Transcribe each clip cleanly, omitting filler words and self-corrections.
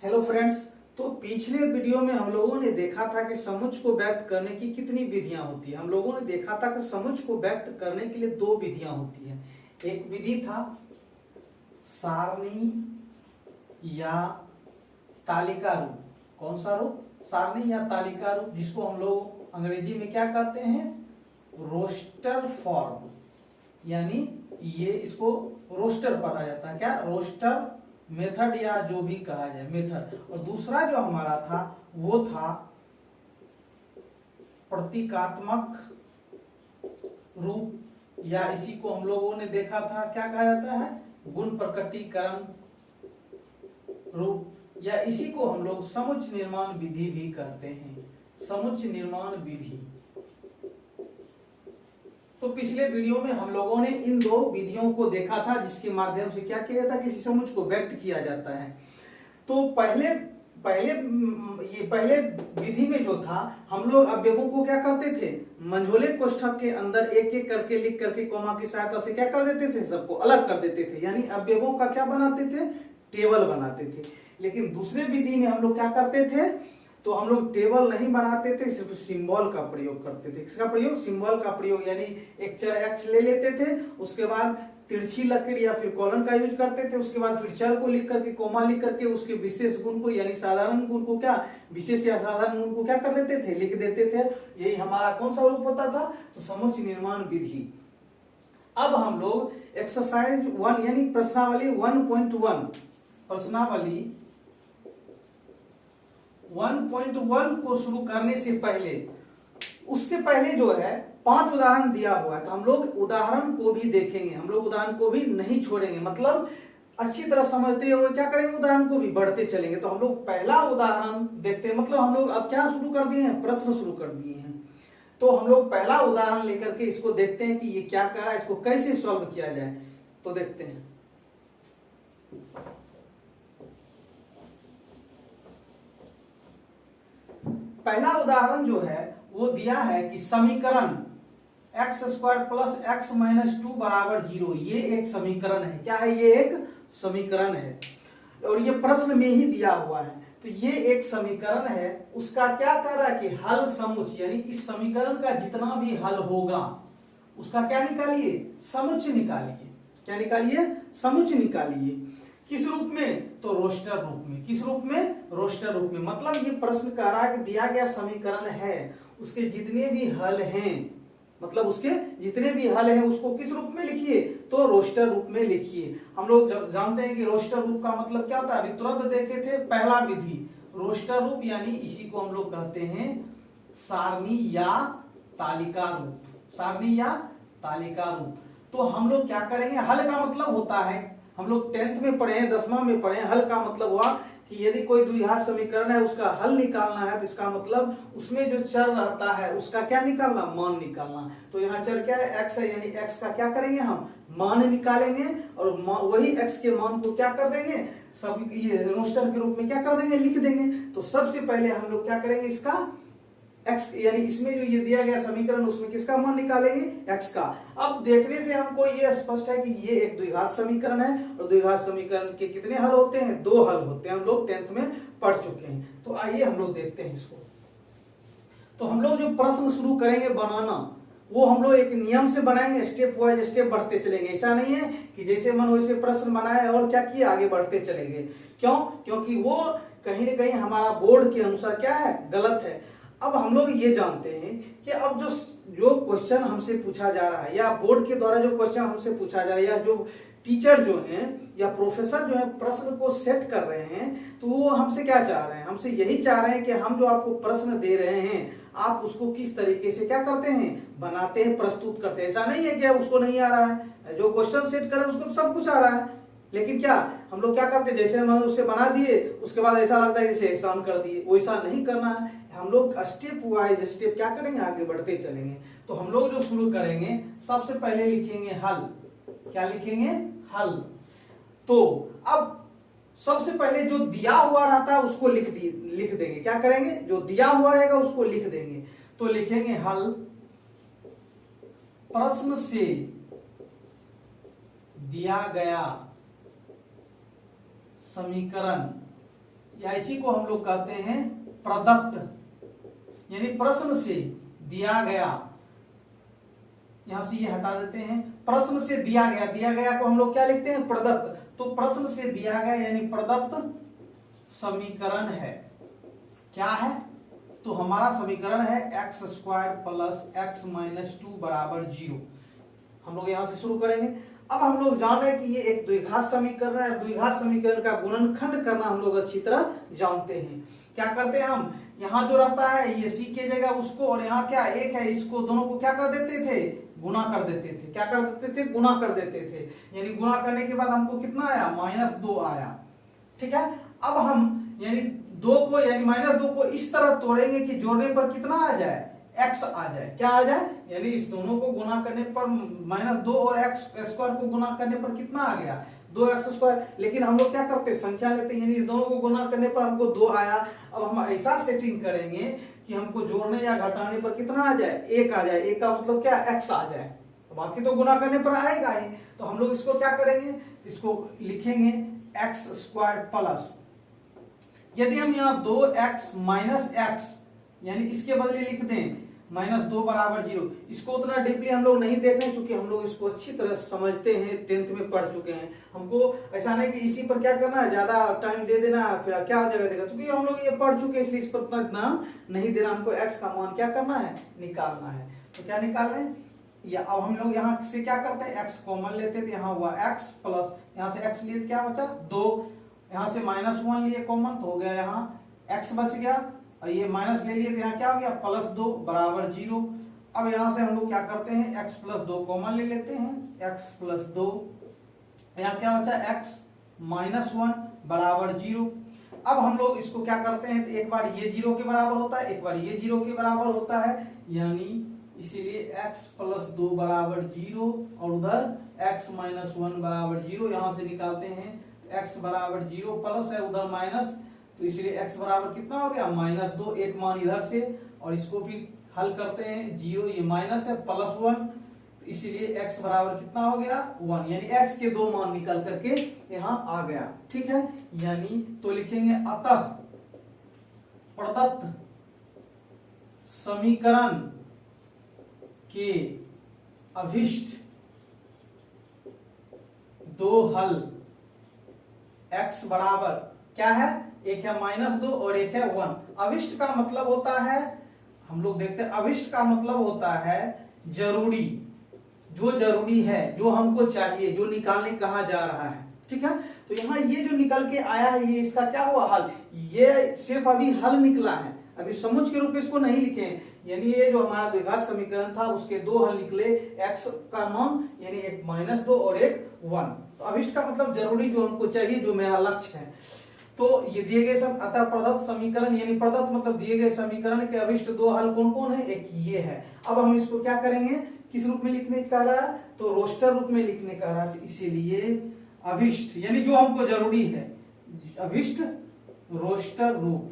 Hello friends. तो पिछले video में हम लोगों ने देखा था कि समुच्चय को व्यक्त करने की कितनी विधियां होती है। हम लोगों ने देखा था कि समुच्चय को व्यक्त करने के लिए दो विधियां होती हैं। एक विधि था सारणी या तालिका रूप। कौन सा रूप? सारणी या तालिका रूप, जिसको हम लोग अंग्रेजी में क्या कहते हैं? Roster form. यानी ये इसको रोस्टर पढ़ा जाता है। क्या? रोस्टर मेथड या जो भी कहा जाए मेथड। और दूसरा जो हमारा था वो था प्रतीकात्मक रूप, या इसी को हम लोगों ने देखा था क्या कहा जाता है? गुण प्रकटीकरण रूप, या इसी को हम लोग समुच्चय निर्माण विधि भी कहते हैं। समुच्चय निर्माण विधि। तो पिछले वीडियो में हम लोगों ने इन दो विधियों को देखा था, जिसके माध्यम से क्या किया जाता है? किसी समुच्चय को व्यक्त किया जाता है। तो पहले विधि में जो था, हम लोग अवयवों को क्या करते थे? मंझोले कोष्ठक के अंदर एक एक करके लिख करके कोमा की सहायता से क्या कर देते थे? सबको अलग कर देते थे। यानी अवयवों का क्या बनाते थे? टेबल बनाते थे। लेकिन दूसरे विधि में हम लोग क्या करते थे? तो हम लोग टेबल नहीं बनाते थे, सिर्फ सिंबल का प्रयोग करते थे। किसका प्रयोग? सिंबल का प्रयोग। यानी एक चर एक्स ले लेते थे, उसके बाद तिरछी लकीर या फिर कॉलन का यूज करते थे, उसके बाद फिर चर को लिख करके कोमा लिख करके उसके विशेष गुण को यानी साधारण गुण को क्या विशेष या साधारण गुण को क्या कर देते थे? लिख देते थे। यही हमारा कौन सा रूप होता था? तो समुच्चय निर्माण विधि। अब हम लोग एक्सरसाइज 1 यानी प्रश्नावली 1.1 प्रश्नावली 1.1 को शुरू करने से पहले, उससे पहले जो है 5 उदाहरण दिया हुआ है। तो हम लोग उदाहरण को भी देखेंगे, हम लोग उदाहरण को भी नहीं छोड़ेंगे। मतलब अच्छी तरह समझते हुए क्या करेंगे? उदाहरण को भी बढ़ते चलेंगे। तो हम लोग पहला उदाहरण देखते हैं। मतलब हम लोग अब क्या शुरू कर दिए हैं? प्रश्न शुरू कर दिए हैं। तो हम लोग पहला उदाहरण लेकर के इसको देखते हैं कि ये क्या कर रहा है, इसको कैसे सॉल्व किया जाए। तो देखते हैं। पहला उदाहरण जो है वो दिया है कि समीकरण x² प्लस x माइनस 2 बराबर 0। ये एक समीकरण है। क्या है? ये एक समीकरण है और ये प्रश्न में ही दिया हुआ है। तो ये एक समीकरण है, उसका क्या कर रहा है कि हल समुच्चय, यानी इस समीकरण का जितना भी हल होगा उसका क्या निकालिए? समुच्चय निकालिए। क्या निकालिए? समुच्चय निकालिए। किस रूप में? तो रोस्टर रूप में। किस रूप में? रोस्टर रूप में। मतलब ये प्रश्न कह रहा है कि दिया गया समीकरण है, उसके जितने भी हल हैं, मतलब उसके जितने भी हल हैं उसको किस रूप में लिखिए? तो रोस्टर रूप में लिखिए। हम लोग जानते हैं कि रोस्टर रूप का मतलब क्या होता है? अभी तुरंत देखे थे पहला विधि रोस्टर रूप, यानी इसी को हम लोग कहते हैं सारणी या तालिका रूप। सारणी या तालिका रूप। तो हम लोग क्या करेंगे? हल का मतलब होता है, हम लोग 10th में पढ़े हैं, 10वां में पढ़े हैं। हल का मतलब हुआ कि यदि कोई द्विघात समीकरण है उसका हल निकालना है, तो इसका मतलब उसमें जो चर रहता है उसका क्या निकालना? मान निकालना। तो यहाँ चर क्या है? x है, यानी x का क्या करेंगे? हम मान निकालेंगे और वही x के मान को क्या कर देंगे? सब ये रोस्टर के रूप में क्या कर देंगे? लिख देंगे। तो सबसे पहले हम लोग क्या करेंगे? इसका x यानी इसमें जो ये दिया गया समीकरण उसमें किसका मान निकालेंगे? x का। अब देखने से हमको ये स्पष्ट है कि ये एक द्विघात समीकरण है और द्विघात समीकरण के कितने हल होते हैं? 2 हल होते हैं। हम लोग 10th में पढ़ चुके हैं। तो आइए हम लोग देखते हैं इसको। तो हम लोग जो प्रश्न शुरू करेंगे बनाना, वो हम लोग एक नियम से बनाएंगे, स्टेप वाइज स्टेप बढ़ते चलेंगे। ऐसा नहीं है कि जैसे मन वैसे प्रश्न बनाए और क्या किए? आगे बढ़ते चलेंगे। क्यों? क्योंकि वो कहीं ना कहीं हमारा बोर्ड के अनुसार क्या है? गलत है। अब हम लोग ये जानते हैं कि अब जो क्वेश्चन हमसे पूछा जा रहा है, या बोर्ड के द्वारा जो क्वेश्चन हमसे पूछा जा रहा है, या जो टीचर जो हैं या प्रोफेसर जो है प्रश्न को सेट कर रहे हैं, तो वो हमसे क्या चाह रहे हैं? हमसे यही चाह रहे हैं कि हम जो आपको प्रश्न दे रहे हैं आप उसको किस तरीके से क्या करते हैं? बनाते हैं, प्रस्तुत करते हैं। ऐसा नहीं है कि उसको नहीं आ रहा है। जो क्वेश्चन सेट कर रहे हैं उसको तो सब कुछ आ रहा है, लेकिन क्या हम लोग क्या करते हैं? जैसे हम उसे बना दिए उसके बाद ऐसा लगता है जैसे एहसान कर दिए। वो ऐसा नहीं करना है। हम लोग स्टेप वाइज स्टेप क्या करेंगे? आगे बढ़ते चलेंगे। तो हम लोग जो शुरू करेंगे, सबसे पहले लिखेंगे हल। क्या लिखेंगे? हल। तो अब सबसे पहले जो दिया हुआ रहता है उसको लिख देंगे। क्या करेंगे? जो दिया हुआ रहेगा उसको लिख देंगे। तो लिखेंगे हल प्रश्न से दिया गया समीकरण या इसी को हम लोग कहते हैं प्रदत्त, यानी प्रश्न से दिया गया। यहां से ये हटा देते हैं, प्रश्न से दिया गया, दिया गया को हम लोग क्या लिखते हैं, प्रदत्त। तो प्रश्न से दिया गया यानी प्रदत्त समीकरण है। क्या है, तो हमारा समीकरण है x square plus x minus 2 बराबर 0। हम लोग यहां से शुरू करेंगे। अब हम लोग जान रहे हैं कि ये एक द्विघात समीकरण है। द्विघात समीकरण का गुणनखंड करना हम लोग अच्छी तरह जानते हैं। क्या करते हैं हम, यहाँ जो रहता है ये c के जगह उसको, और यहाँ क्या एक है इसको, दोनों को क्या कर देते थे, गुना कर देते थे। क्या कर देते थे, गुना कर देते थे। यानी गुना करने के बाद हमको कितना आया, -2 आया। ठीक है, अब हम यानी 2 को यानी -2 को इस तरह तोड़ेंगे कि जोड़ने पर कितना आ जाए, x आ जाए। क्या आ जाए, यानी इस दोनों को गुना करने पर -2 और x स्क्वायर को गुना करने पर कितना आ गया, 2x स्क्वायर। लेकिन हम लोग क्या करते, संख्या लेते, यानी इस दोनों को गुना करने पर हमको 2 आया। अब हम ऐसा सेटिंग करेंगे कि हमको जोड़ने या घटाने पर कितना आ जाए, 1 आ जाए। 1 का मतलब क्या, x आ जाए। बाकी तो गुना करने पर आएगा ही। तो हम लोग इसको क्या करेंगे, इसको लिखेंगे x स्क्वायर प्लस, यदि हम यहाँ 2x माइनस x यानी इसके बदले लिख दें -2 बराबर 0। इसको उतना डीपली हम लोग नहीं देख रहे हैं, क्योंकि हम लोग इसको अच्छी तरह समझते हैं, 10th में पढ़ चुके हैं। हमको ऐसा नहीं कि इसी पर क्या करना है, ज्यादा टाइम दे देना फिर क्या हो जाएगा देगा, क्योंकि हम लोग ये पढ़ चुके हैं, इसलिए इस पर उतना ध्यान नहीं देना। हमको x का मान क्या करना है, निकालना है। तो क्या निकाल रहे हैं, या अब हम लोग यहाँ से क्या करते हैं, x कॉमन लेते थे, यहाँ हुआ x प्लस, यहाँ से x लिए क्या बचा 2, यहाँ से -1 लिए कॉमन तो हो गया यहाँ x बच गया, और ये माइनस ले लिए तो यहाँ क्या हो गया +2 बराबर 0। अब यहाँ से हम लोग क्या करते हैं, x + 2 कॉमन ले लेते हैं, x + 2, यहाँ क्या बचा x -1 बराबर 0। अब हम लोग इसको क्या करते हैं, तो एक बार ये 0 के बराबर होता है, एक बार ये 0 के बराबर होता है, यानी इसीलिए x + 2 बराबर 0 और उधर x -1 बराबर 0। यहाँ से निकालते हैं x बराबर 0 प्लस है उधर माइनस, तो इसलिए x बराबर कितना हो गया, -2। एक मान इधर से, और इसको भी हल करते हैं, 0 ये माइनस है +1, तो इसीलिए x बराबर कितना हो गया 1, यानी x के 2 मान निकल करके यहाँ आ गया। ठीक है, यानी तो लिखेंगे अतः प्रदत्त समीकरण के अभिष्ट 2 हल x बराबर क्या है, एक है -2 और एक है 1। अभिष्ट का मतलब होता है, हम लोग देखते हैं, अभिष्ट का मतलब होता है जरूरी, जो जरूरी है, जो हमको चाहिए, जो निकालने कहा जा रहा है। ठीक है, तो यहाँ ये जो निकल के आया है, ये इसका क्या हुआ हल, ये सिर्फ अभी हल निकला है, अभी समुच्चय के रूप में इसको नहीं लिखे। यानी ये जो हमारा द्विघात समीकरण था उसके 2 हल निकले, x का मान यानी एक -2 और एक 1। तो अभिष्ट का मतलब जरूरी, जो हमको चाहिए, जो मेरा लक्ष्य है। तो ये दिए गए सब अतः प्रदत्त समीकरण, यानी प्रदत्त मतलब दिए गए समीकरण के अभिष्ट 2 हल कौन कौन है, एक ये है। अब हम इसको क्या करेंगे, किस रूप में लिखने का रहा है, तो रोस्टर रूप में लिखने का रहा है। इसीलिए अभिष्ट यानी जो हमको जरूरी है, अभिष्ट रोस्टर रूप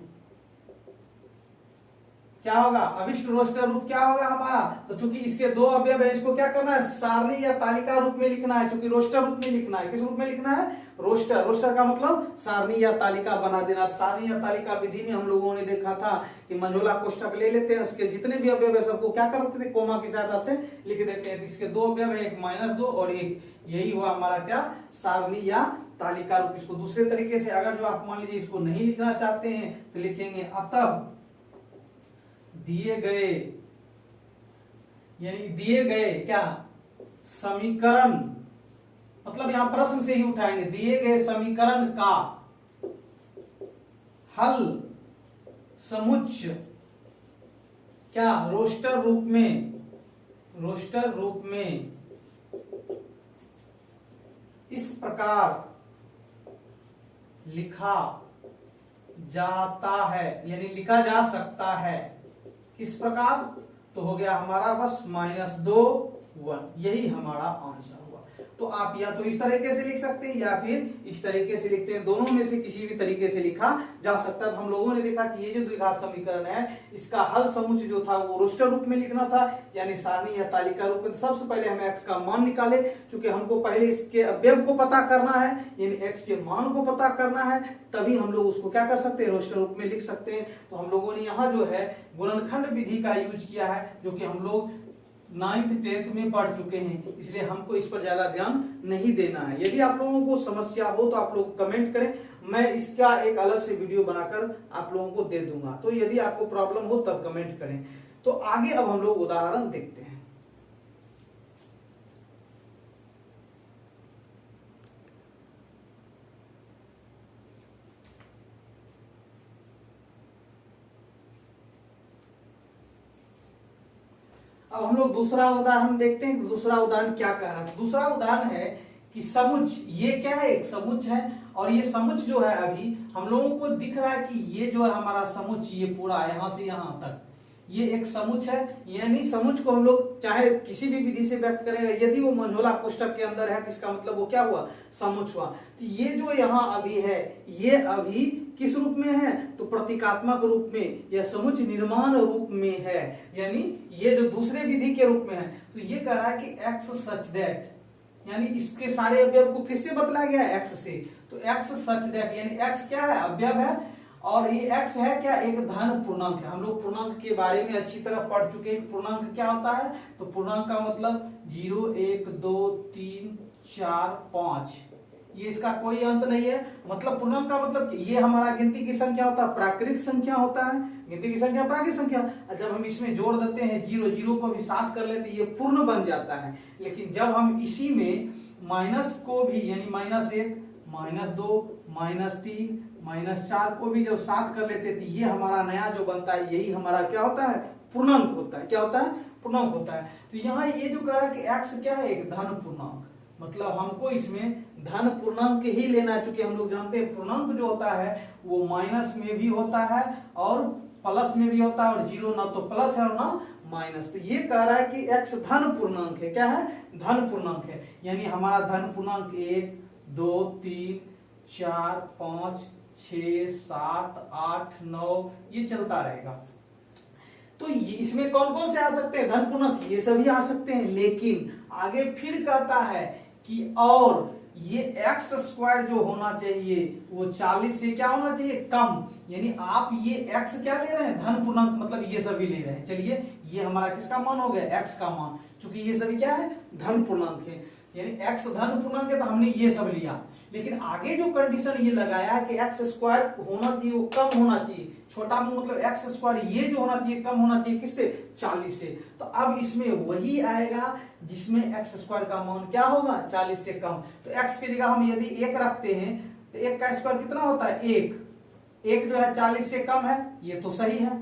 क्या होगा, अभिष्ट रोस्टर रूप क्या होगा हमारा। तो चूंकि इसके 2 अवयव है, इसको क्या करना है, सारणी या तालिका रूप में लिखना है। चूंकि रोस्टर रूप में लिखना है, किस रूप में लिखना है, रोस्टर। रोस्टर का मतलब सारणी या तालिका बना देना। सारणी या तालिका विधि में हम लोगों ने देखा था कि मंझोला कोष्टक ले लेते हैं, उसके जितने भी अवयव है सबको क्या करते थे, कोमा की सहायता से लिख देते हैं। इसके 2 अवयव है, एक -2 और एक, यही हुआ हमारा क्या, सारणी या तालिका रूप। इसको दूसरे तरीके से अगर जो आप मान लीजिए इसको नहीं लिखना चाहते हैं तो लिखेंगे अतः दिए गए, यानी दिए गए क्या, समीकरण, मतलब यहां प्रश्न से ही उठाएंगे, दिए गए समीकरण का हल समुच्चय क्या, रोस्टर रूप में, रोस्टर रूप में इस प्रकार लिखा जाता है, यानी लिखा जा सकता है। किस प्रकार, तो हो गया हमारा बस -2 1, यही हमारा आंसर हुआ। तो आप या तो इस तरीके से लिख सकते हैं या फिर इस तरीके से लिखते हैं, दोनों में से किसी भी तरीके से लिखा जा सकता है। हम लोगों ने देखा कि ये जो द्विघात समीकरण है इसका हल समुच्चय जो था वो रोस्टर रूप में लिखना था, यानी सारणी या तालिका रूप में। सबसे पहले हमें x का मान निकाले, क्योंकि हमको पहले इसके अवयव को पता करना है, यानी x के मान को पता करना है, तभी हम लोग उसको क्या कर सकते हैं, रोस्टर रूप में लिख सकते हैं। तो हम लोगों ने यहाँ जो है गुणनखंड विधि का यूज किया है, जो कि हम लोग 9th 10th में पढ़ चुके हैं, इसलिए हमको इस पर ज्यादा ध्यान नहीं देना है। यदि आप लोगों को समस्या हो तो आप लोग कमेंट करें, मैं इसका एक अलग से वीडियो बनाकर आप लोगों को दे दूंगा। तो यदि आपको प्रॉब्लम हो तब कमेंट करें। तो आगे अब हम लोग उदाहरण देखते हैं। अब हम लोग दूसरा उदाहरण देखते हैं। दूसरा उदाहरण क्या कह रहा है? दूसरा उदाहरण है कि समुच्च, ये क्या है, एक समुच्च है, और ये समुच्च जो है अभी हम लोगों को दिख रहा है कि ये जो है हमारा समुच्च, ये पूरा यहां से यहां तक ये एक समुच्च है। यानी समुच्च को हम लोग चाहे किसी भी विधि से व्यक्त करेंगे, यदि वो मंझोला कोष्ठक के अंदर है तो इसका मतलब वो क्या हुआ, समुच्च हुआ। तो ये जो यहाँ अभी है, ये अभी किस रूप में है, तो प्रतीकात्मक रूप में या समुच्च निर्माण रूप में है, यानी ये जो दूसरे विधि के रूप में है। तो ये कह रहा है कि x सच दैट, यानी इसके सारे अवयव को किससे बतलाया गया है, x से। तो x सच दैट यानी x क्या है, अवयव है, और ये x है क्या, एक धन पूर्णांक है। हम लोग पूर्णांक के बारे में अच्छी तरह पढ़ चुके हैं। पूर्णांक क्या होता है, तो पूर्णांक का मतलब 0 1 2 3 4 5, ये इसका कोई अंत नहीं है। मतलब पूर्णांक का मतलब ये हमारा गिनती की संख्या होता है, प्राकृत संख्या होता है, गिनती की संख्या प्राकृत संख्या। जब हम इसमें जोड़ देते हैं 0 0 को भी साथ कर लेते हैं, ये पूर्ण बन जाता है। लेकिन जब हम इसी में माइनस को भी, यानी -1 -2 -3 -4 को भी जब साथ कर लेते तो ये हमारा नया जो बनता है, यही हमारा क्या होता है, पूर्णांक होता है। क्या होता है, पूर्णांक होता है। तो यहाँ ये जो कह रहा है कि x क्या है, एक धन पूर्णांक, मतलब हमको इसमें धन पूर्णांक ही लेना है। चूंकि हम लोग जानते हैं पूर्णांक जो होता है वो माइनस में भी होता है और प्लस में भी होता है, और 0 ना तो प्लस है और ना माइनस। तो ये कह रहा है कि x धन पूर्णांक है। क्या है, धन पूर्णांक है, यानी हमारा धन पूर्णांक 1 2 3 4 5 6 7 8 9 ये चलता रहेगा। तो इसमें कौन कौन से आ सकते हैं, धन पूर्णांक, ये सभी आ सकते हैं। लेकिन आगे फिर कहता है कि और ये एक्स स्क्वायर जो होना चाहिए वो 40 से क्या होना चाहिए, कम। यानी आप ये x क्या ले रहे हैं, धन पूर्णांक, मतलब ये सभी ले रहे हैं। चलिए ये हमारा किसका मान हो गया, x का मान, क्योंकि ये सभी क्या है, धन पूर्णांक है, यानी x धन पूर्णांक है, तो हमने ये सब लिया। लेकिन आगे जो कंडीशन ये लगाया है कि एक्स स्क्वायर होना चाहिए वो कम होना चाहिए, छोटा मतलब एक्स स्क्वायर ये जो होना चाहिए कम होना चाहिए किससे, 40 से। तो अब इसमें वही आएगा जिसमें एक्स स्क्वायर का मान क्या होगा, 40 से कम। तो एक्स की जगह हम यदि 1 रखते हैं तो 1 का स्क्वायर कितना होता है, 1 जो है 40 से कम है, ये तो सही है,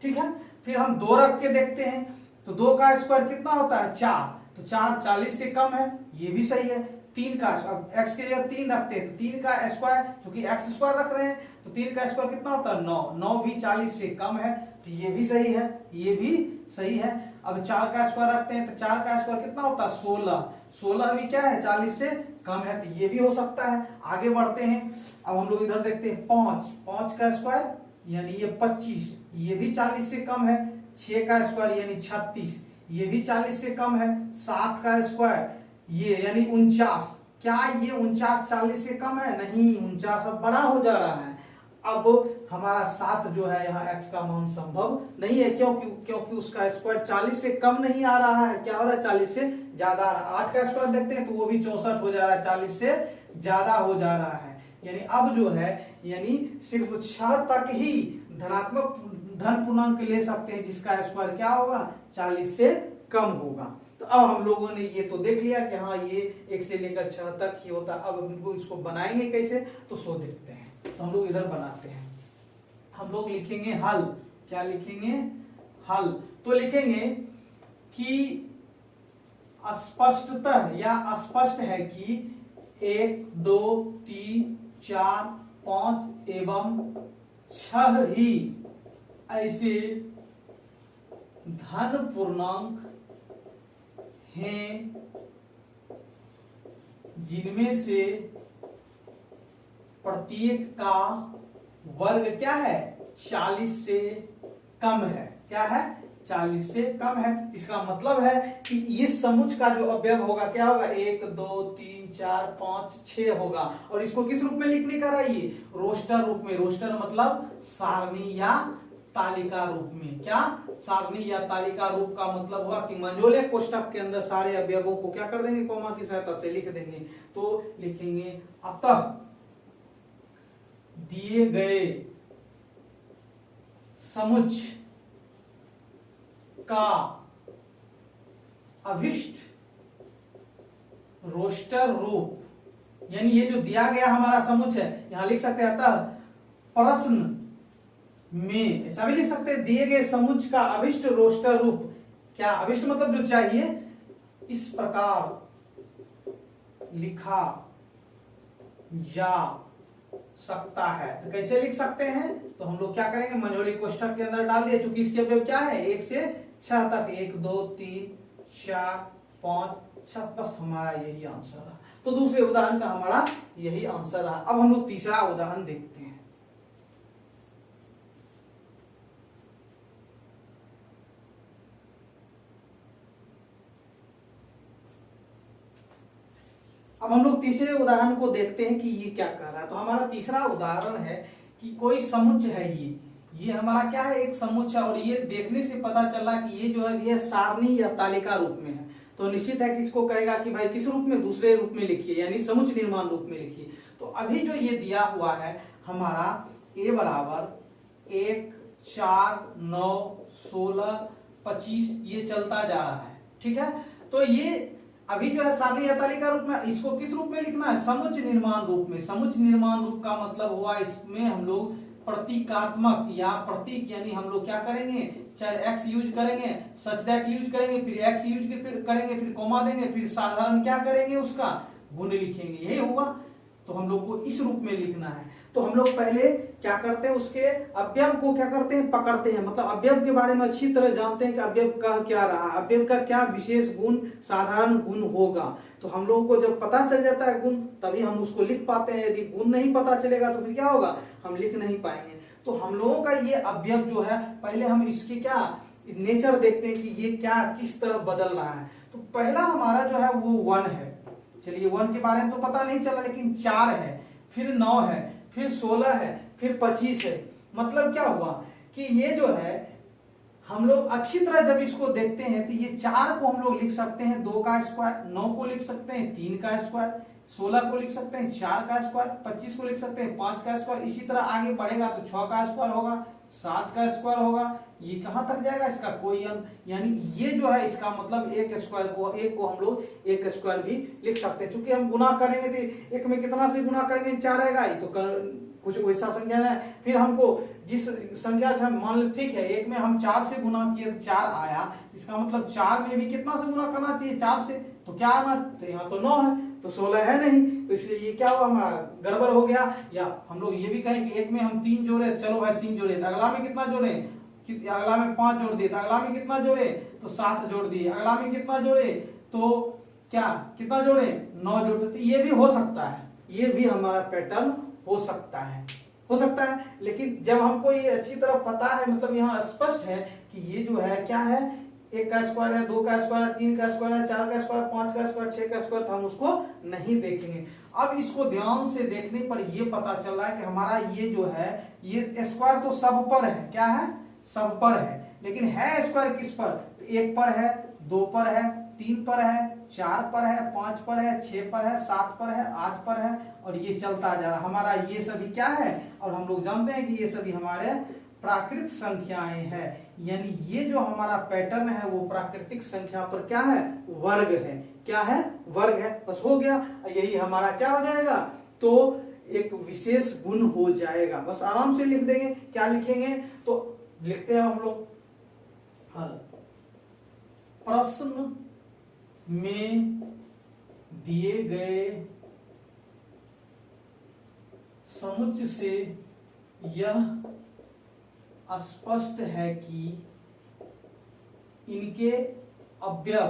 ठीक है। फिर हम 2 रख के देखते हैं तो 2 का स्क्वायर कितना होता है, 4, तो 4 40 से कम है, ये भी सही है। 3 का, अब x के जगह 3 रखते हैं तो 3 का स्क्वायर, क्योंकि x स्क्वायर रख रहे हैं तो 3 का स्क्वायर कितना होता है, 9, 9 भी 40 से कम है, तो ये भी सही है, ये भी सही है। अब 4 का स्क्वायर रखते हैं तो 4 का स्क्वायर कितना होता है, 16, 16 भी क्या है, 40 से कम है, तो ये भी हो सकता है। आगे बढ़ते हैं, अब हम लोग इधर देखते हैं 5 का स्क्वायर यानी ये 25, ये भी 40 से कम है। 6 का स्क्वायर यानी 36, ये भी 40 से कम है। 7 का स्क्वायर ये यानी 49, क्या ये 49 40 से कम है, नहीं, 49 अब बड़ा हो जा रहा है। अब हमारा 7 जो है यहाँ x का मान संभव नहीं है, क्योंकि उसका स्क्वायर 40 से कम नहीं आ रहा है, क्या हो रहा है, 40 से ज्यादा आ रहा है। 8 का स्क्वायर देखते हैं तो वो भी 64 हो जा रहा है, 40 से ज्यादा हो जा रहा है। यानी अब जो है, यानी सिर्फ 6 तक ही धनात्मक धन पूर्णांक ले सकते हैं जिसका स्क्वायर क्या होगा, 40 से कम होगा। तो अब हम लोगों ने ये तो देख लिया कि हाँ ये 1 से लेकर 6 तक ही होता। अब हमको इसको बनाएंगे कैसे, तो सो देखते हैं। तो हम लोग इधर बनाते हैं, हम लोग लिखेंगे हल, क्या लिखेंगे, हल। तो लिखेंगे कि स्पष्टतः या स्पष्ट है कि 1 2 3 4 5 एवं 6 ही ऐसे धन पूर्णांक हैं जिनमें से प्रत्येक का वर्ग क्या है, 40 से कम है। क्या है, 40 से कम है। इसका मतलब है कि इस समुच्च का जो अवयव होगा क्या होगा, 1 2 3 4 5 6 होगा। और इसको किस रूप में लिखने का रहा, ये रोस्टर रूप में। रोस्टर मतलब सारणी या तालिका रूप में। क्या, सारणी या तालिका रूप का मतलब हुआ कि मंझोले कोष्ठक के अंदर सारे अवयवों को क्या कर देंगे, कोमा की सहायता से लिख देंगे। तो लिखेंगे अतः दिए गए समुच्च का अभिष्ट रोस्टर रूप, यानी ये जो दिया गया हमारा समुच्च है, यहां लिख सकते हैं अतः प्रश्न में, ऐसा भी लिख सकते हैं, दिए गए समुच्च का अभिष्ट रोस्टर रूप। क्या अभिष्ट मतलब जो चाहिए, इस प्रकार लिखा जा सकता है। तो कैसे लिख सकते हैं, तो हम लोग क्या करेंगे, मंझोली कोष्ठक के अंदर डाल दिए। चूंकि इसके अवयव क्या है, 1 से 6 तक, 1 2 3 4 5 6, बस हमारा यही आंसर है। तो दूसरे उदाहरण का हमारा यही आंसर है। अब हम लोग तीसरा उदाहरण देखते हैं। अब हम लोग तीसरे उदाहरण को देखते हैं कि ये क्या कह रहा है। तो हमारा तीसरा उदाहरण है कि कोई समुच्च है, ये हमारा क्या है, एक समुच्च है। और ये देखने से पता चल रहा है कि ये जो है ये सारणी या तालिका रूप में है। तो निश्चित है कि इसको कहेगा कि भाई किस रूप में, दूसरे रूप में लिखिए, यानी समुच्च निर्माण रूप में लिखिए। तो अभी जो ये दिया हुआ है हमारा a बराबर 1 4 9 16 25, ये चलता जा रहा है। ठीक है, तो ये अभी जो है सारणी या तालिका रूप में, इसको किस रूप में लिखना है, समुच्च निर्माण रूप में। समुच्च निर्माण रूप का मतलब हुआ इसमें हम लोग प्रतीकात्मक या प्रतीक, यानी हम लोग क्या करेंगे, चाहे x यूज करेंगे, सच दैट यूज करेंगे, फिर x यूज करेंगे, फिर कॉमा देंगे, फिर साधारण क्या करेंगे, उसका गुण लिखेंगे, यही होगा। तो हम लोग को इस रूप में लिखना है। तो हम लोग पहले क्या करते हैं, उसके अवयव को क्या करते हैं, पकड़ते हैं। मतलब अवयव के बारे में अच्छी तरह जानते हैं कि अवयव का क्या रहा, अवयव का क्या विशेष गुण, साधारण गुण होगा। तो हम लोगों को जब पता चल जाता है गुण, तभी हम उसको लिख पाते हैं। यदि गुण नहीं पता चलेगा तो फिर क्या होगा, हम लिख नहीं पाएंगे। तो हम लोगों का ये अवयव जो है, पहले हम इसकी क्या नेचर देखते हैं कि ये क्या किस तरह बदल रहा है। तो पहला हमारा जो है वो 1 है। चलिए 1 के बारे में तो पता नहीं चला, लेकिन 4 है, फिर 9 है, फिर 16 है, फिर 25 है। मतलब क्या हुआ कि ये जो है हम लोग अच्छी तरह जब इसको देखते हैं तो ये 4 को हम लोग लिख सकते हैं 2 का स्क्वायर, 9 को लिख सकते हैं 3 का स्क्वायर, 16 को लिख सकते हैं 4 का स्क्वायर, 25 को लिख सकते हैं 5 का स्क्वायर। इसी तरह आगे बढ़ेगा तो 6 का स्क्वायर होगा, 7 का स्क्वायर होगा। ये कहां तक जाएगा, इसका कोई अंत, यानी ये जो है इसका मतलब एक स्क्वायर को, एक को हम लोग एक स्क्वायर भी लिख सकते हैं। क्योंकि हम गुना करेंगे तो एक में कितना से गुना करेंगे, 4 आएगा, तो कुछ वैसा संख्या है। फिर हमको जिस संख्या से हम मान लो, ठीक है, एक में हम 4 से गुना किए 4 आया, इसका मतलब 4 में भी कितना से गुना करना चाहिए, 4 से। तो क्या आना, तो यहाँ तो 9 है, तो 16 है नहीं, तो इसलिए ये क्या हुआ, हमारा गड़बड़ हो गया। या हम लोग ये भी कहें कि एक में हम 3 जोड़े, चलो भाई 3 जोड़े, तो अगला में कितना जोड़े, अगला में 5 जोड़ दिए, तो अगला में कितना जोड़े, तो 7 जोड़ दिए, अगला में कितना जोड़े, तो क्या कितना जोड़े, 9 जोड़ते। तो ये भी हो सकता है, ये भी हमारा पैटर्न हो सकता है, हो सकता है। लेकिन जब हमको ये अच्छी तरह पता है, मतलब यहाँ स्पष्ट है कि ये जो है क्या है, 1 का स्क्वायर है, 2 का स्क्वायर है, 3 का स्क्वायर है, 4 का स्क्वायर, 5 का स्क्वायर, 6 का स्क्वायर, हम उसको नहीं देखेंगे। अब इसको ध्यान से देखने पर ये पता चल रहा है कि हमारा ये जो है, ये स्क्वायर तो सब पर है, क्या है, सब पर है, लेकिन है स्क्वायर किस पर, तो 1 पर है, 2 पर है, 3 पर है, 4 पर है, 5 पर है, 6 पर है, 7 पर है, 8 पर है, और ये चलता जा रहा। हमारा ये सभी क्या है, और हम लोग जानते हैं कि ये सभी हमारे प्राकृत संख्याएं हैं। यानी ये जो हमारा पैटर्न है वो प्राकृतिक संख्या पर क्या है, वर्ग है। क्या है, वर्ग है। बस हो गया, यही हमारा क्या हो जाएगा, तो एक विशेष गुण हो जाएगा। बस आराम से लिख देंगे। क्या लिखेंगे, तो लिखते हैं हम लोग, प्रश्न में दिए गए समुच्च से यह स्पष्ट है कि इनके अवयव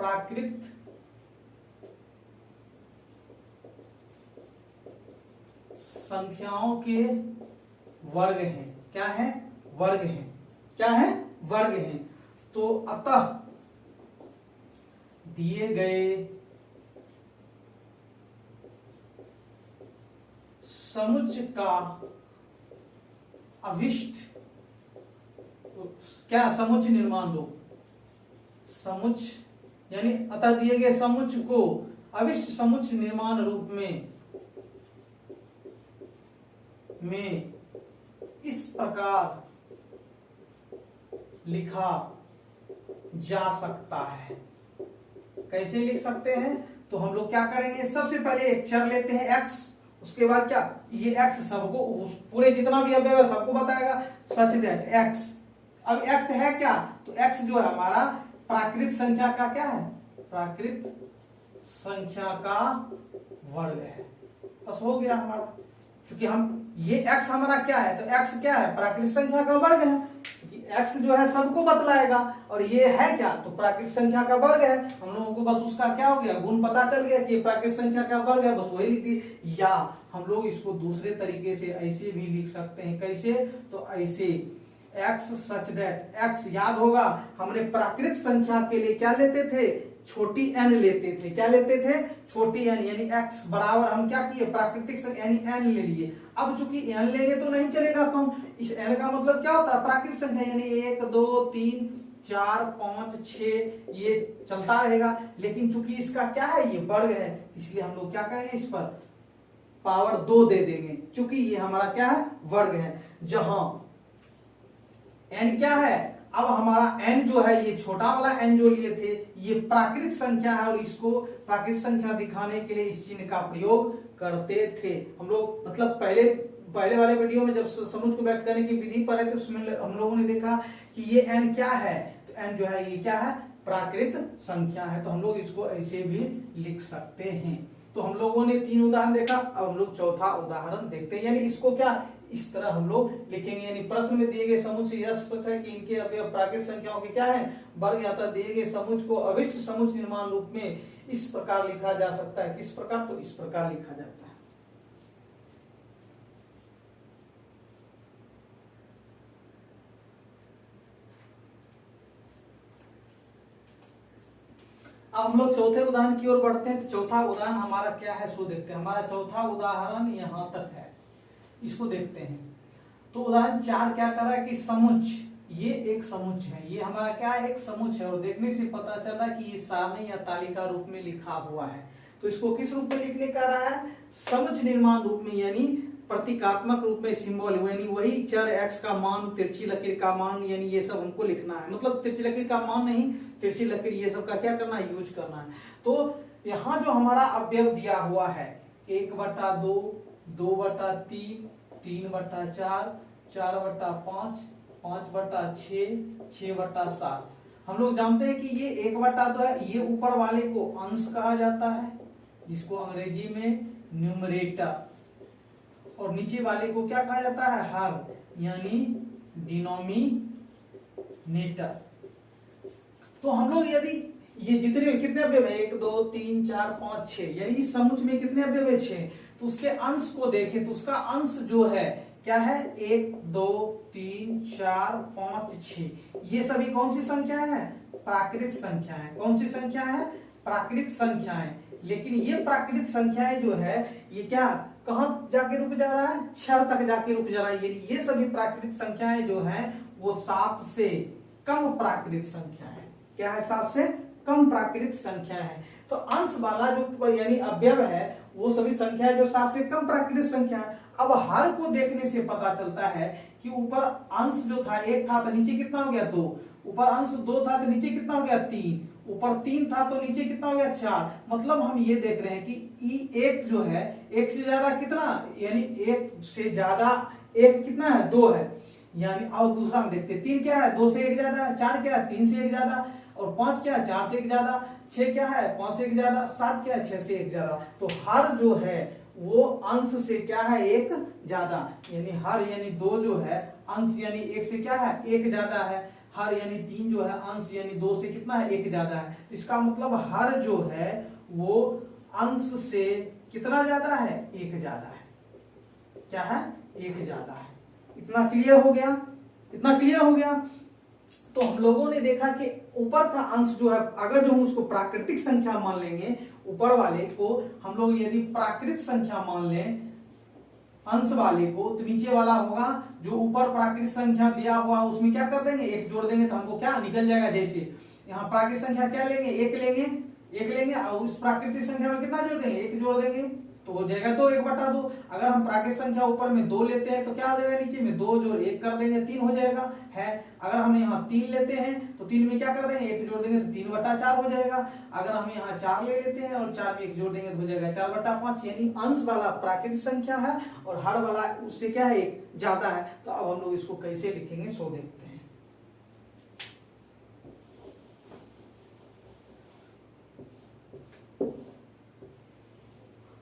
प्राकृत संख्याओं के वर्ग हैं। क्या है? वर्ग हैं। क्या है? वर्ग हैं। तो अतः दिए गए समुच्चय का अविष्ट, तो क्या समुच्चय निर्माण लो, समुच्चय यानी अतः दिए गए समुच्चय को अविष्ट समुच्चय निर्माण रूप में इस प्रकार लिखा जा सकता है। कैसे लिख सकते हैं? तो हम लोग क्या करेंगे, सबसे पहले एक चर लेते हैं x, उसके बाद क्या, ये x सबको पूरे जितना भी अवयव है सबको बताएगा, सच दैट x। अब x है क्या, तो x जो है हमारा प्राकृत संख्या का क्या है, प्राकृत संख्या का वर्ग है। बस हो गया हमारा, क्योंकि हम ये x हमारा क्या है, तो x क्या है, प्राकृत संख्या का वर्ग है, क्योंकि x जो है सबको बतलाएगा, और ये है क्या, तो प्राकृत संख्या का वर्ग है। हम लोगों को बस उसका क्या हो गया, गुण पता चल गया कि प्राकृत संख्या का वर्ग है, बस वही लिख दी। या हम लोग इसको दूसरे तरीके से ऐसे भी लिख सकते हैं। कैसे, तो ऐसे x सच दैट x, याद होगा हमने प्राकृत संख्या के लिए क्या लेते थे, छोटी n लेते थे। क्या लेते थे, छोटी n, यानी x बराबर हम क्या किए, प्राकृतिक संख्या यानी n ले लिए। अब चूंकि n लेंगे तो नहीं चलेगा, तो हम इस n का मतलब क्या होता है, प्राकृतिक संख्या, यानी 1 2 3 4 5 6 ये चलता रहेगा। लेकिन चूंकि इसका क्या है, ये वर्ग है, इसलिए हम लोग क्या करेंगे, इस पर पावर 2 दे देंगे, चूंकि ये हमारा क्या है, वर्ग है। जहां n क्या है, अब हमारा n जो है, ये छोटा वाला n जो लिए थे, ये प्राकृत संख्या है, और इसको प्राकृत संख्या दिखाने के लिए इस चिन्ह का प्रयोग करते थे हम लोग। मतलब पहले वाले वीडियो में जब समुच्चय को व्यक्त करने की विधि पर है, तो उसमें हम लोगों ने देखा कि ये n क्या है, तो n जो है ये क्या है, प्राकृत संख्या है। तो हम लोग इसको ऐसे भी लिख सकते हैं। तो हम लोगों ने 3 उदाहरण देखा, अब हम लोग चौथा उदाहरण देखते हैं। यानी इसको क्या, इस तरह हम लोग लिखेंगे। यानी प्रश्न में दिए गए समुच्चय यह स्पष्ट है कि इनके अवयव प्राकृत संख्याओं के क्या है, वर्ग, या दिए गए समुच्चय को अविष्ट समुच्चय निर्माण रूप में इस प्रकार लिखा जा सकता है। किस प्रकार, तो इस प्रकार लिखा जाता है। अब हम लोग चौथे उदाहरण की ओर बढ़ते हैं। तो चौथा उदाहरण हमारा क्या है, सो देखते हैं। हमारा चौथा उदाहरण यहां तक है, इसको देखते हैं। तो उदाहरण 4 क्या कर रहा है कि समुच्चय, ये एक समुच्चय है, ये हमारा क्या है, एक समुच्चय है, और देखने से पता चल रहा है कि ये सारणी या तालिका रूप में लिखा हुआ है। तो इसको किस रूप में लिखने का रहा है, समुच्चय निर्माण रूप में, यानी प्रतीकात्मक रूप में, सिंबल, यानी वही चर x का मान, तिरछी लकीर का मान, यानी ये सब हमको लिखना है। मतलब तिरछी लकीर का मान नहीं, तिरछी लकीर, ये सब का क्या करना है, यूज करना है। तो यहाँ जो हमारा अवयव दिया हुआ है 1/2, 2/3, 3/4, 4/5, 5/6, 6/7। हम लोग जानते हैं कि ये 1/2 है, ये ऊपर वाले को अंश कहा जाता है, जिसको अंग्रेजी में न्यूमरेटर, और नीचे वाले को क्या कहा जाता है, हर, यानी डिनोमिनेटर। तो हम लोग यदि ये जितने कितने अवयव है, 1 2 3 4 5 6, यानी इस समुच्चय में कितने अवयव है, 6, तो उसके अंश को देखें तो उसका अंश जो है क्या है, 1 2 3 4 5 6, ये सभी कौन सी संख्या है, प्राकृत संख्या है। कौन सी संख्या है, प्राकृत संख्या है। लेकिन ये प्राकृत संख्याएं जो है, ये क्या कहां जाके रुक जा रहा है, 6 तक जाके रुक जा रहा है। ये सभी प्राकृत संख्याएं जो है वो 7 से कम प्राकृत संख्या है। क्या है, 7 से कम प्राकृत संख्या है। तो अंश वाला जो यानी अवयव है, वो सभी संख्या है जो 7 से कम प्राकृत संख्या है। अब हर को देखने से पता चलता है कि ऊपर अंश जो था 1 था, तो नीचे कितना हो गया, 2। ऊपर अंश 2 था, तो नीचे कितना हो गया, 3। ऊपर 3 था, तो नीचे कितना हो गया, 4। मतलब हम ये देख रहे हैं कि 1 जो है, 1 से ज्यादा कितना, यानी 1 से ज्यादा 1 कितना है, 2 है। यानी और दूसरा हम देखते हैं 3 क्या है, 2 से 1 ज्यादा, 4 क्या है, 3 से 1 ज्यादा, और 5 क्या है, 4 से 1 ज्यादा, 6 क्या है, 5 से 1 ज्यादा, 7 क्या है, 6 से 1 ज्यादा। तो हर जो है वो अंश से क्या है, 1 ज्यादा, यानी हर यानी 2 जो है अंश यानी 1 से क्या है, 1 ज्यादा है। हर यानी 3 जो है अंश यानी 2 से कितना है 1 ज्यादा है, तो इसका मतलब हर जो है वो अंश से कितना ज्यादा है 1 ज्यादा है, क्या है 1 ज्यादा है। इतना क्लियर हो गया, इतना क्लियर हो गया। तो हम लोगों ने देखा कि ऊपर का अंश जो है अगर जो हम उसको प्राकृतिक संख्या मान लेंगे, ऊपर वाले को हम लोग यदि प्राकृत संख्या मान लें अंश वाले को, तो नीचे वाला होगा जो ऊपर प्राकृत संख्या दिया हुआ उसमें क्या कर देंगे 1 जोड़ देंगे, तो हमको क्या निकल जाएगा। जैसे यहाँ प्राकृत संख्या क्या लेंगे 1 लेंगे और उस प्राकृतिक संख्या में कितना जोड़ देंगे 1 जोड़ देंगे, तो हो जाएगा 2 1/2। अगर हम प्राकृतिक संख्या ऊपर में 2 लेते हैं तो क्या हो जाएगा नीचे में 2 जोड़ 1 कर देंगे 3 हो जाएगा है। अगर हम यहाँ 3 लेते हैं तो 3 में क्या कर देंगे 1 जोड़ देंगे तो 3/4 हो जाएगा। अगर हम यहाँ 4 ले लेते हैं और 4 में 1 जोड़ देंगे तो हो जाएगा 4/5, यानी अंश वाला प्राकृतिक संख्या है और हर वाला उससे क्या है 1 ज्यादा है। तो अब हम लोग इसको कैसे लिखेंगे सो देखते हैं।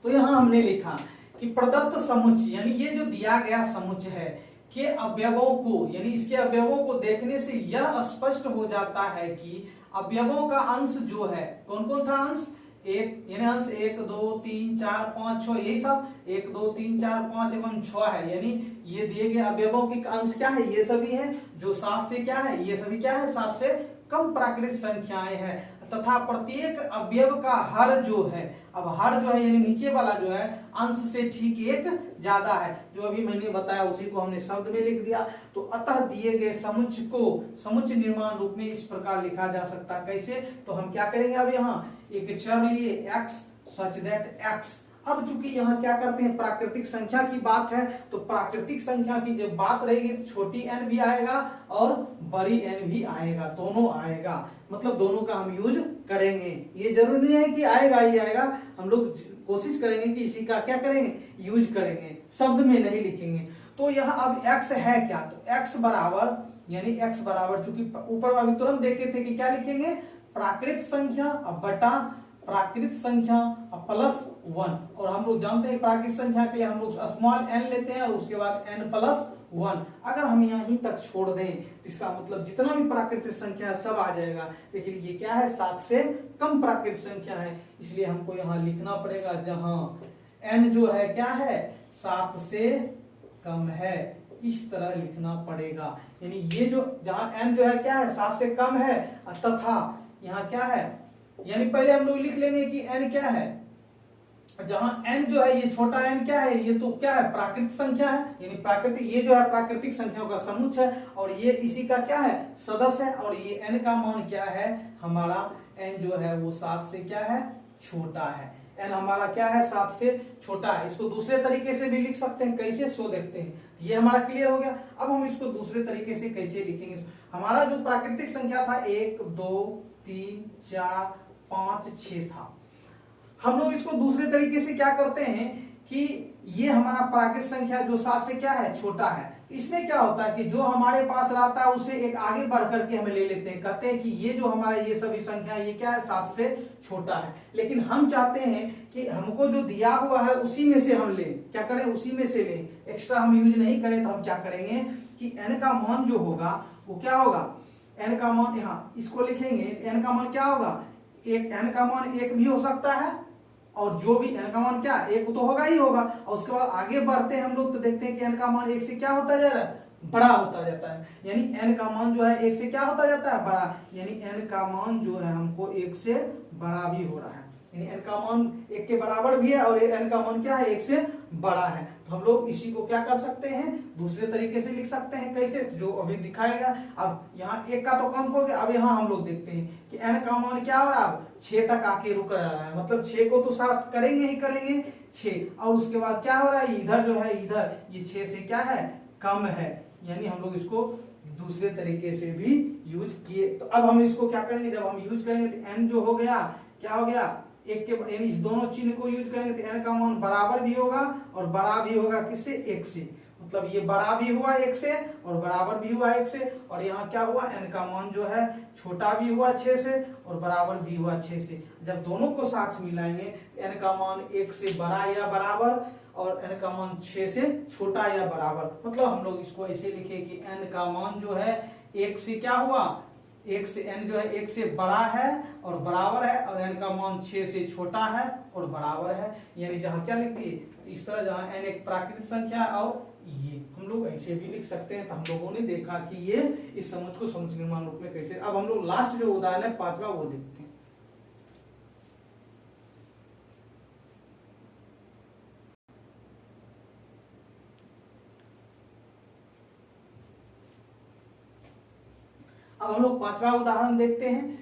तो यहां हमने लिखा कि प्रदत्त समुच्च यानी ये जो दिया गया समुच्च है के अवयवों को यानी इसके अवयवों को देखने से यह स्पष्ट हो जाता है कि अवयवों का अंश जो है कौन कौन था अंश 1 यानी अंश 1 2 3 4 5 6 यही सब 1 2 3 4 5 एवं 6 है, यानी ये दिए गए अवयवों के अंश क्या है ये सभी है जो 7 से क्या है ये सभी क्या है 7 से कम प्राकृत संख्याएं हैं तथा प्रत्येक अवयव का हर जो है, अब हर जो है यानी नीचे वाला जो है अंश से ठीक 1 ज्यादा है, जो अभी मैंने बताया उसी को हमने शब्द में लिख दिया। तो अतः दिए गए समुच्च को समुच्च निर्माण रूप में इस प्रकार लिखा जा सकता है। कैसे, तो हम क्या करेंगे अब यहाँ एक चर लिए x सच दैट x। अब चूंकि यहाँ क्या करते हैं प्राकृतिक संख्या की बात है, तो प्राकृतिक संख्या की जब बात रहेगी तो छोटी n भी आएगा और बड़ी n भी आएगा, दोनों आएगा, मतलब दोनों का हम यूज करेंगे। ये जरूरी नहीं है कि आएगा ही आएगा, हम लोग कोशिश करेंगे कि इसी का क्या करेंगे यूज करेंगे, शब्द में नहीं लिखेंगे। तो यह अब x है क्या, तो x बराबर यानी x बराबर चूंकि ऊपर अभी तुरंत देखे थे कि क्या लिखेंगे प्राकृत संख्या अब बटा प्राकृत संख्या प्लस 1, और हम लोग जानते हैं प्राकृत संख्या के लिए हम लोग स्मॉल n लेते हैं और उसके बाद n प्लस 1। अगर हम यहीं तक छोड़ दें तो इसका मतलब जितना भी प्राकृतिक संख्या सब आ जाएगा, लेकिन ये क्या है 7 से कम प्राकृतिक संख्या है, इसलिए हमको यहाँ लिखना पड़ेगा जहां n जो है क्या है 7 से कम है, इस तरह लिखना पड़ेगा। यानी ये जो जहां n जो है क्या है 7 से कम है तथा यहाँ क्या है, यानी पहले हम लोग लिख लेंगे कि n क्या है, जहां n जो है ये छोटा n क्या है ये तो क्या है प्राकृतिक संख्या है, यानी प्राकृतिक ये जो है प्राकृतिक संख्याओं का समुच्चय है और ये इसी का क्या है सदस्य है, और ये n का मान क्या है हमारा n जो है वो 7 से क्या है छोटा है, n हमारा क्या है 7 से छोटा है। इसको दूसरे तरीके से भी लिख सकते हैं, कैसे सो देखते हैं। ये हमारा क्लियर हो गया। अब हम इसको दूसरे तरीके से कैसे लिखेंगे, हमारा जो प्राकृतिक संख्या था 1 2 3 4 5 6 था, हम लोग इसको दूसरे तरीके से क्या करते हैं कि ये हमारा प्राकृतिक संख्या जो 7 से क्या है छोटा है, इसमें क्या होता है कि जो हमारे पास रहता है उसे एक आगे बढ़ करके हम ले लेते हैं, कहते हैं कि ये जो हमारा ये सभी संख्या ये क्या है 7 से छोटा है, लेकिन हम चाहते हैं कि हमको जो दिया हुआ है उसी में से हम लें, क्या करें उसी में से लें, एक्स्ट्रा हम यूज नहीं करें। तो हम क्या करेंगे कि n का मान जो होगा वो क्या होगा, n का मान यहाँ इसको लिखेंगे, n का मान क्या होगा एक, n का मान 1 भी हो सकता है और जो भी n का मान क्या 1 तो होगा ही होगा, और उसके बाद आगे बढ़ते हैं हम लोग तो देखते हैं कि n का मान 1 से क्या होता जा रहा है बड़ा होता जाता है, यानी n का मान जो है 1 से क्या होता जाता है बड़ा, यानी n का मान जो है हमको 1 से बड़ा भी हो रहा है, यानी n का मान 1 के बराबर भी है और n का मान क्या है 1 से बड़ा है। तो हम लोग इसी को क्या कर सकते हैं दूसरे तरीके से लिख सकते हैं, कैसे जो अभी दिखाएगा। अब यहाँ 1 का तो कम हो गया, अब यहाँ हम लोग देखते हैं कि n का मान क्या हो रहा है अब 6 तक आके रुक रहा है, मतलब 6 को तो साथ करेंगे ही करेंगे 6, और उसके बाद क्या हो रहा है इधर जो है इधर ये 6 से क्या है कम है, यानी हम लोग इसको दूसरे तरीके से भी यूज किए। तो अब हम इसको क्या करेंगे जब हम यूज करेंगे तो n जो हो गया क्या हो गया 1 के, यानी इस दोनों चिन्ह को यूज करेंगे तो n का मान बराबर भी होगा और बड़ा भी होगा किससे 1 से, मतलब ये बड़ा भी हुआ 1 से और बराबर भी हुआ 1 से, और यहाँ क्या हुआ n का मान जो है छोटा भी हुआ 6 से और बराबर भी हुआ 6 से। जब दोनों को साथ मिलाएंगे n का मान 1 से बड़ा या बराबर और n का मान 6 से छोटा या बराबर, मतलब हम लोग इसको ऐसे लिखे कि n का मान जो है एक से क्या हुआ, एक से n जो है एक से बड़ा है और बराबर है, और n का मान 6 से छोटा है और बराबर है। यानी जहां क्या लिख दिए इस तरह, जहां n एक प्राकृतिक संख्या है और ये हम लोग ऐसे भी लिख सकते हैं। तो हम लोगों ने देखा कि ये इस समुच्चय को समुच्चय निर्माण रूप में कैसे। अब हम लोग लास्ट जो उदाहरण है 5वां वो देखते हैं। अब हम लोग 5वां उदाहरण देखते हैं।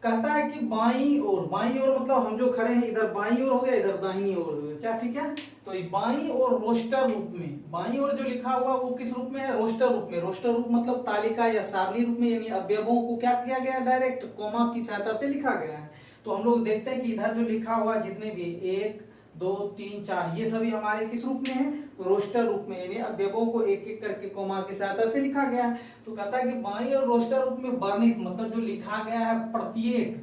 कहता है कि बाई ओर मतलब हम जो खड़े हैं इधर बाई ओर हो गया, इधर दाहिनी ओर हो गया, क्या ठीक है। तो ये बाई और रोस्टर रूप में, बाई ओर जो लिखा हुआ वो किस रूप में है, रोस्टर रूप में। रोस्टर रूप मतलब तालिका या सारणी रूप में, यानी अवयवों को क्या किया गया, डायरेक्ट कोमा की सहायता से लिखा गया है। तो हम लोग देखते हैं कि इधर जो लिखा हुआ जितने भी 1 2 3 4 ये सभी हमारे किस रूप में है, रोस्टर रूप में, यानी अवयवों को एक एक करके कोमा की सहायता से लिखा गया है। तो कहता है कि बाई और रोस्टर रूप में वर्णित मतलब जो लिखा गया है प्रत्येक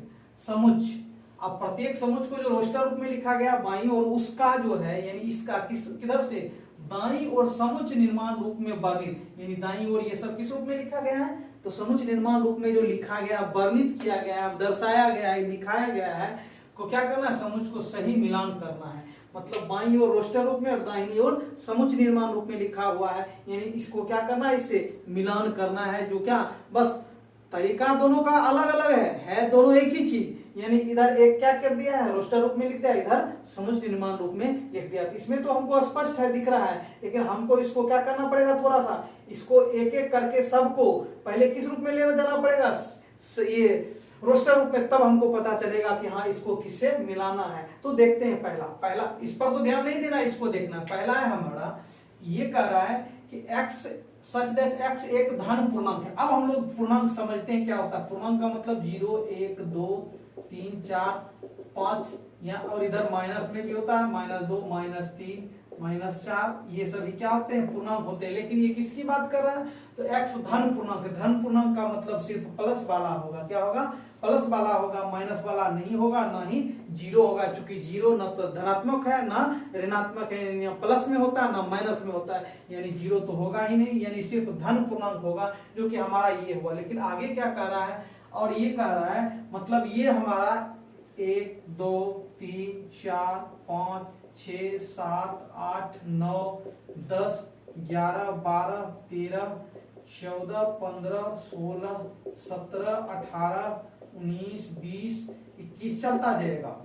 समुच्चय। अब प्रत्येक समुच्चय को जो रोस्टर रूप में लिखा गया बाई और उसका जो है यानी इसका किधर से, दाई और समुच्चय निर्माण रूप में वर्णित, यानी दाई और ये सब किस रूप में लिखा गया है, तो समुच्चय निर्माण रूप में जो लिखा गया, वर्णित किया गया, दर्शाया गया है, दिखाया गया है, को क्या करना है, समुच्चय को सही मिलान करना है। मतलब बाई और रोस्टर रूप में और दाहिनी और समुच्चय निर्माण रूप में लिखा हुआ है, यानी इसको क्या करना है, इससे मिलान करना है। जो क्या, बस तरीका दोनों का अलग अलग है दोनों एक ही चीज। यानी इधर एक क्या कर दिया है, रोस्टर रूप में लिख दिया, इधर समुच्चय निर्माण रूप में लिख दिया। इसमें तो हमको स्पष्ट है, दिख रहा है, लेकिन हमको इसको क्या करना पड़ेगा, थोड़ा सा इसको एक एक करके सबको पहले किस रूप में लेना जाना पड़ेगा, ये रोस्टर रूप में, तब हमको पता चलेगा कि हाँ इसको किससे मिलाना है। तो देखते हैं पहला इस पर तो ध्यान नहीं देना, इसको देखना। पहला है हमारा, ये कह रहा है कि x सच दैट x एक धन पूर्णांक है। अब हम लोग पूर्णांक समझते हैं क्या होता है। पूर्णांक का मतलब 0 1 2 3 4 5, या और इधर माइनस में भी होता है, -2 -3 -4, ये सभी क्या होते हैं, पूर्णांक होते हैं। लेकिन ये किसकी बात कर रहा है, तो x धन पूर्णांक है। धन पूर्णांक का मतलब सिर्फ प्लस वाला होगा, क्या होगा, प्लस वाला होगा, माइनस वाला नहीं होगा, ना ही जीरो होगा। चूंकि जीरो न तो धनात्मक है ना ऋणात्मक है, या प्लस में होता है ना माइनस में होता है, यानी जीरो तो होगा ही नहीं, यानी सिर्फ धन पूर्णांक होगा, जो कि हमारा ये हुआ। लेकिन आगे क्या कह रहा है, और ये कह रहा है मतलब ये हमारा 1 2 3 4 5 6 7 8 9 10 11 12 13 14 15 16 17 18 19 20 21 चलता जाएगा।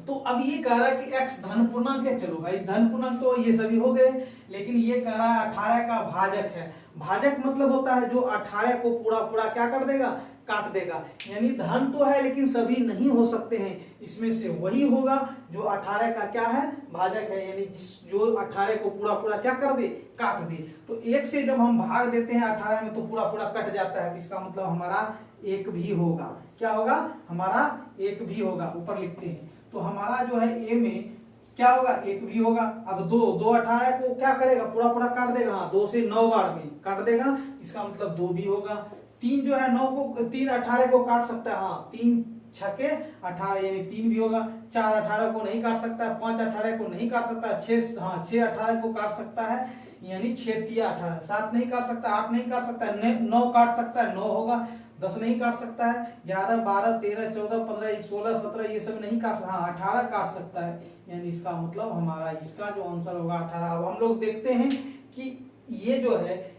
तो अब ये कह रहा है कि x धन पूर्णांक है। चलो भाई धन पूर्णांक तो ये सभी हो गए, लेकिन ये कह रहा है 18 का भाजक है। भाजक मतलब होता है जो 18 को पूरा पूरा क्या कर देगा, काट देगा। यानी धन तो है लेकिन सभी नहीं हो सकते हैं, इसमें से वही होगा जो 18 का क्या है, भाजक है। यानी जो 18 को पूरा पूरा क्या कर दे, काट दे। तो 1 से जब हम भाग देते हैं 18 में तो पूरा पूरा कट जाता है, इसका मतलब हमारा 1 भी होगा। क्या होगा, हमारा 1 भी होगा। ऊपर लिखते हैं तो हमारा जो है ए में क्या होगा, 1 भी होगा। अब 2 18 को क्या करेगा, पूरा पूरा काट देगा, हाँ 2 से 9 बार में काट देगा, इसका मतलब 2 भी होगा। 3 जो है 9 को 3 18 को काट सकता है, हाँ 3 छके 18 यानी 3 भी होगा। 4 18 को नहीं काट सकता है, 5 18 को नहीं काट सकता है, 6 हाँ 6 18 को काट सकता है, यानी 6 3 18। 7 नहीं काट सकता, 8 नहीं काट सकता है, 9 काट सकता है, 9 होगा। 10 नहीं काट सकता है, 11 12 13 14 15 16 17 ये सब नहीं काट सकता, हाँ 18 काट सकता है, यानी इसका मतलब हमारा इसका जो आंसर होगा 18। अब हम लोग देखते हैं कि ये जो है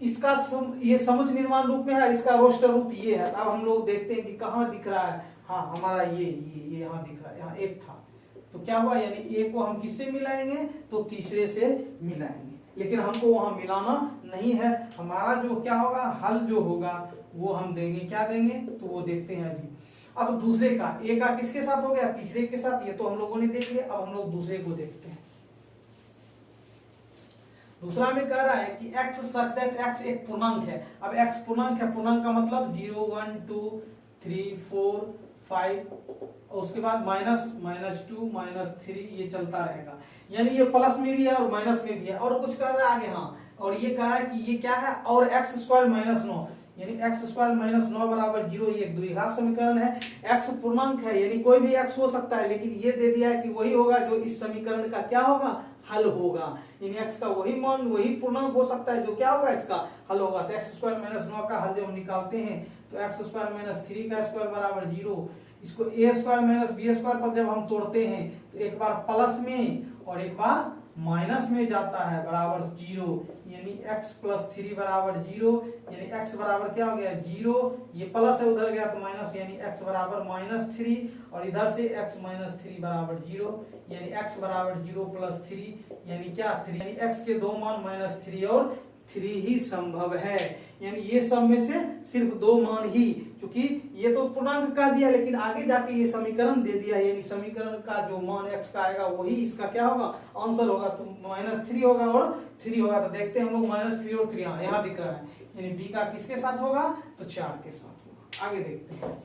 इसका ये समुच्चय निर्माण रूप में है, इसका रोस्टर रूप ये है। अब हम लोग देखते हैं कि कहाँ दिख रहा है, हाँ हमारा ये यहाँ दिख रहा है, यहाँ 1 था तो क्या हुआ, यानी ए को हम किससे मिलाएंगे, तो तीसरे से मिलाएंगे। लेकिन हमको वहां मिलाना नहीं है, हमारा जो क्या होगा, हल जो होगा वो हम देंगे, क्या देंगे तो वो देखते हैं अभी। अब दूसरे का, ए का किसके साथ हो गया, तीसरे के साथ, ये तो हम लोगों ने देख लिया। अब हम लोग दूसरे को देखते हैं। दूसरा में कह रहा है कि x सच दैट x एक पूर्णांक है। अब x पूर्णांक है, पूर्णांक का मतलब 0 1 2 3 4 5 और उसके बाद माइनस -2 -3 ये चलता रहेगा। यानी ये प्लस में भी है और माइनस में भी है। और कुछ कर रहा है आगे, हाँ और ये कह रहा है कि ये क्या है, और x² -9 यानी x² -9 बराबर 0, ये एक द्विघात समीकरण है। x पूर्णांक है यानी कोई भी x हो सकता है, लेकिन ये दे दिया है कि वही होगा जो इस समीकरण का क्या होगा, हल होगा। यानी x का वही मान वही पूर्णांक हो सकता है जो क्या होगा इसका हल होगा। तो x स्क्वायर माइनस 9 का हल जब हम निकालते हैं तो x स्क्वायर माइनस 3 का स्क्वायर बराबर 0। इसको a square minus b square पर जब हम तोड़ते हैं तो एक बार प्लस में और एक बार माइनस में जाता है बराबर 0। यानी x प्लस 3 बराबर 0। यानी x बराबर क्या हो गया 0, ये प्लस है उधर गया तो माइनस, यानी x बराबर -3 और इधर से x माइनस 3 बराबर 0। यानी x बराबर 0 प्लस 3 यानी क्या 3, यानी x के दो मान -3 और 3 ही संभव है। यानी ये सब में से सिर्फ दो मान ही, क्योंकि ये तो पूर्णांक का दिया लेकिन आगे जाके ये समीकरण दे दिया, यानी समीकरण का जो मान x का आएगा वही इसका क्या होगा आंसर होगा। तो -3 होगा और 3 होगा। तो देखते हैं हम लोग -3 और 3 यहाँ दिख रहा है, यानी b का किसके साथ होगा तो 4 के साथ होगा। आगे देखते हैं।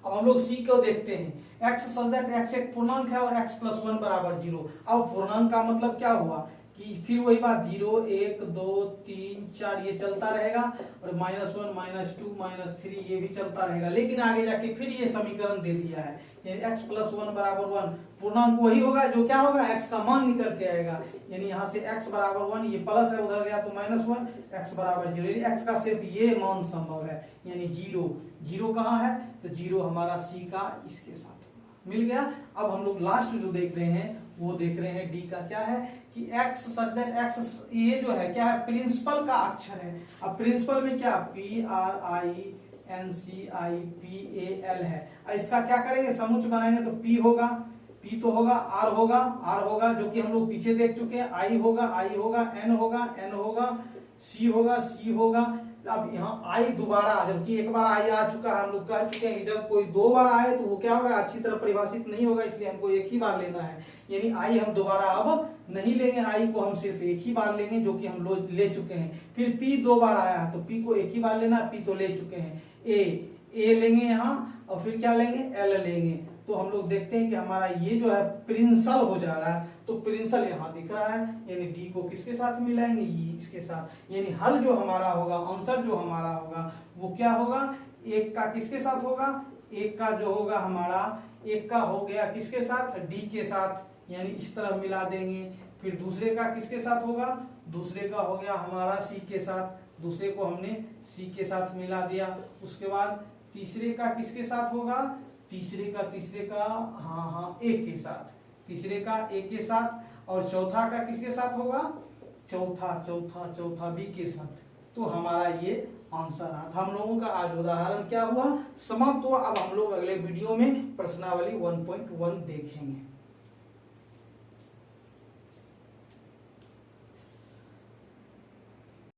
अब हम लोग c को देखते हैं। x सच दैट x एक पूर्णांक है और x प्लस 1 बराबर 0। अब पूर्णांक का मतलब क्या हुआ कि फिर वही बात 0 1 2 3 4 ये चलता रहेगा और -1 -2 -3 ये भी चलता रहेगा। लेकिन आगे जाके फिर ये समीकरण दे दिया है, यानी x प्लस 1 बराबर 1 पूर्णांक वही होगा जो क्या होगा x का मान निकल के आएगा। यानी यहाँ से x बराबर 1, ये प्लस है उधर गया तो -1, x बराबर 0। यानी x का सिर्फ ये मान संभव है, यानी 0। 0 कहाँ है तो 0 हमारा c का इसके साथ मिल गया। अब हम लोग लास्ट जो देख रहे हैं वो देख रहे हैं d का क्या है कि x सच दैट x ये जो है क्या है प्रिंसिपल का अक्षर है। अब प्रिंसिपल में क्या PRINCIPAL है। इसका क्या करेंगे समुच्चय बनाएंगे तो p होगा, p तो होगा, r होगा, r होगा जो कि हम लोग पीछे देख चुके हैं, i होगा, i होगा, n होगा, n होगा, c होगा, c होगा। अब यहाँ आई दोबारा, जबकि एक बार आई आ चुका है, हम लोग कह चुके हैं कि जब कोई दो बार आए तो वो क्या होगा अच्छी तरह परिभाषित नहीं होगा, इसलिए हमको एक ही बार लेना है। यानी आई हम दोबारा अब नहीं लेंगे, आई को हम सिर्फ एक ही बार लेंगे जो कि हम लोग ले चुके हैं। फिर पी दो बार आया है तो पी को एक ही बार लेना, पी तो ले चुके हैं। ए लेंगे यहाँ और फिर क्या लेंगे एल लेंगे। तो हम लोग देखते हैं कि हमारा ये जो है प्रिंसल हो जा रहा है, तो प्रिंसल यहाँ दिख रहा है, यानी डी को किसके साथ मिलाएंगे ये इसके साथ। यानी हल जो हमारा होगा, आंसर जो हमारा होगा वो क्या होगा, एक का किसके साथ होगा, एक का जो होगा हमारा एक का हो गया किसके साथ डी के साथ, यानी इस तरह मिला देंगे। फिर दूसरे का किसके साथ होगा, दूसरे का हो गया हमारा सी के साथ, दूसरे को हमने सी के साथ मिला दिया। उसके बाद तीसरे का किसके साथ होगा, तीसरे का हाँ एक के साथ, तीसरे का एक के साथ, और चौथा का किसके साथ होगा, चौथा बी के साथ। तो हमारा ये आंसर है। हम लोगों का आज उदाहरण क्या हुआ समाप्त हुआ। अब हम लोग अगले वीडियो में प्रश्नावली 1.1 देखेंगे।